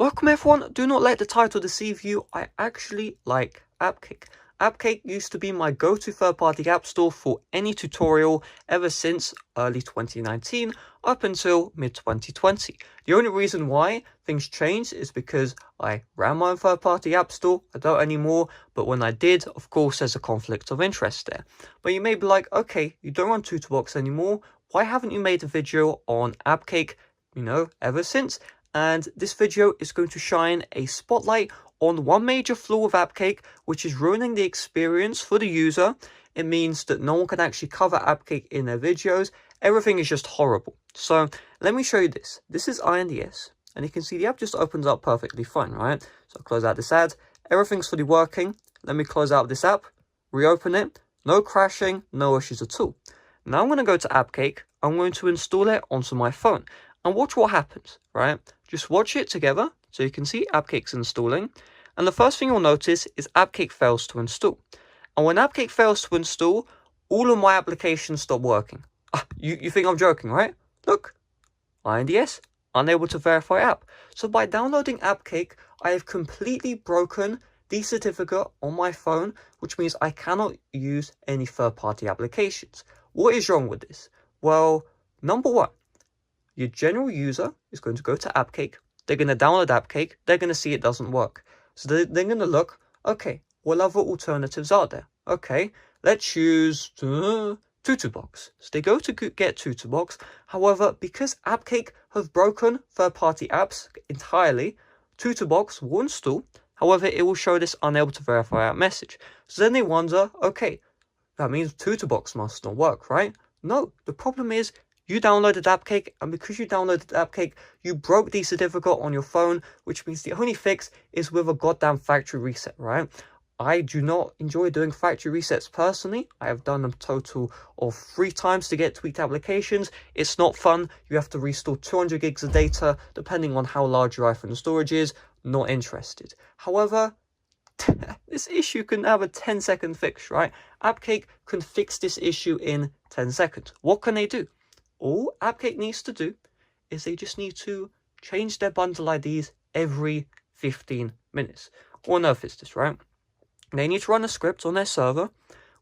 Welcome everyone, do not let the title deceive you, I actually like AppCake. AppCake used to be my go-to third-party app store for any tutorial ever since early 2019 up until mid-2020. The only reason why things changed is because I ran my own third-party app store. I don't anymore, but when I did, of course, there's a conflict of interest there. But you may be like, okay, you don't run Tutorbox anymore, why haven't you made a video on AppCake, ever since? And this video is going to shine a spotlight on one major flaw of AppCake, which is ruining the experience for the user. It means that no one can actually cover AppCake in their videos. Everything is just horrible. So let me show you this. This is INDS, and you can see the app just opens up perfectly fine, right? So I'll close out this ad. Everything's fully working. Let me close out this app, reopen it. No crashing, no issues at all. Now I'm going to go to AppCake. I'm going to install it onto my phone. And watch what happens, right? Just watch it together, so you can see AppCake's installing. And the first thing you'll notice is AppCake fails to install. And when AppCake fails to install, all of my applications stop working. You think I'm joking, right? Look, INDS, unable to verify app. So by downloading AppCake, I have completely broken the certificate on my phone, which means I cannot use any third-party applications. What is wrong with this? Well, number one, your general user is going to go to AppCake, they're going to download AppCake, they're going to see it doesn't work. So they're going to look, okay, what other alternatives are there? Okay, let's use Tutorbox. So they go to get Tutorbox. However, because AppCake have broken third-party apps entirely, Tutorbox will install. However, it will show this unable to verify app message. So then they wonder, okay, that means Tutorbox must not work, right? No, the problem is, you downloaded AppCake, and because you downloaded AppCake, you broke the certificate on your phone, which means the only fix is with a goddamn factory reset, right? I do not enjoy doing factory resets personally. I have done them a total of 3 times to get tweaked applications. It's not fun. You have to restore 200 gigs of data, depending on how large your iPhone storage is. Not interested. However, this issue can have a 10-second fix, right? AppCake can fix this issue in 10 seconds. What can they do? All AppCake needs to do is they just need to change their bundle IDs every 15 minutes. What on earth is this, right? They need to run a script on their server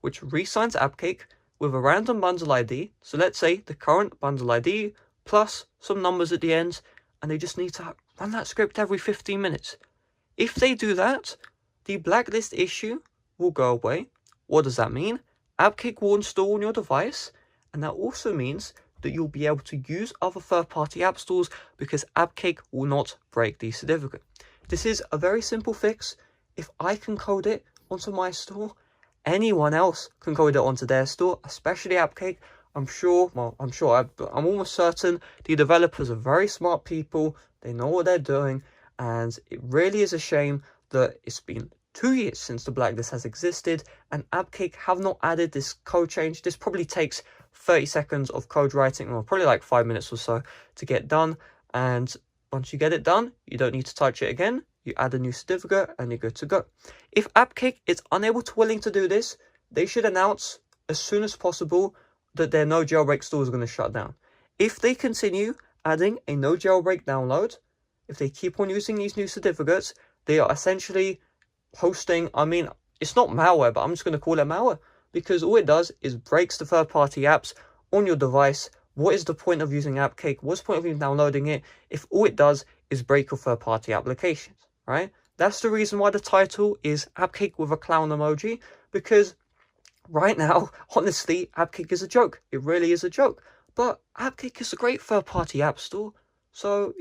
which reassigns AppCake with a random bundle ID. So let's say the current bundle ID plus some numbers at the end, and they just need to run that script every 15 minutes. If they do that, the blacklist issue will go away. What does that mean? AppCake will install on your device, and that also means that you'll be able to use other third-party app stores because AppCake will not break the certificate. This is a very simple fix. If I can code it onto my store, anyone else can code it onto their store, especially AppCake. I'm almost certain the developers are very smart people. They know what they're doing, and it really is a shame that it's been 2 years since the blacklist has existed, and AppCake have not added this code change. This probably takes 30 seconds of code writing, or probably like 5 minutes or so to get done. And once you get it done, you don't need to touch it again. You add a new certificate and you're good to go. If AppCake is willing to do this, they should announce as soon as possible that their no jailbreak store is going to shut down. If they continue adding a no jailbreak download, if they keep on using these new certificates, they are essentially hosting, it's not malware, but I'm just going to call it malware, because all it does is breaks the third-party apps on your device. What is the point of using AppCake? What's the point of even downloading it if all it does is break your third-party applications, right? That's the reason why the title is AppCake with a clown emoji, because right now, honestly, AppCake is a joke. It really is a joke. But AppCake is a great third-party app store, so,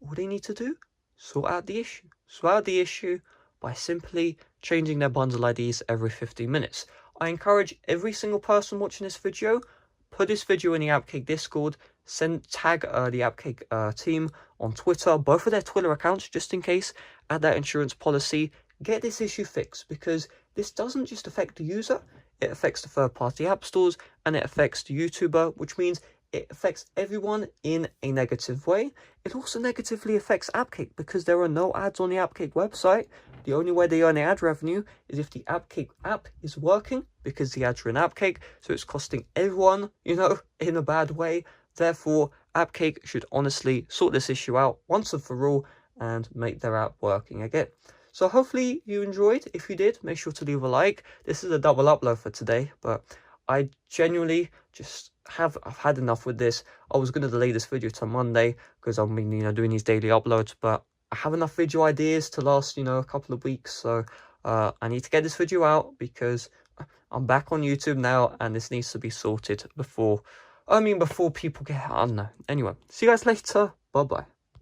all they need to do, sort out the issue. Sort out the issue by simply changing their bundle IDs every 15 minutes. I encourage every single person watching this video, put this video in the AppCake Discord, tag the AppCake team on Twitter, both of their Twitter accounts, just in case, add that insurance policy, get this issue fixed, because this doesn't just affect the user, it affects the third-party app stores, and it affects the YouTuber, which means it affects everyone in a negative way. It also negatively affects AppCake because there are no ads on the AppCake website. The only way they earn ad revenue is if the AppCake app is working, because the ads are in AppCake, so it's costing everyone, in a bad way. Therefore, AppCake should honestly sort this issue out once and for all and make their app working again. So hopefully you enjoyed. If you did, make sure to leave a like. This is a double upload for today, but I genuinely just I've had enough with this. I was going to delay this video till Monday because I've been, doing these daily uploads, but I have enough video ideas to last, a couple of weeks. So I need to get this video out because I'm back on YouTube now, and this needs to be sorted before people get, I don't know. Anyway, see you guys later. Bye-bye.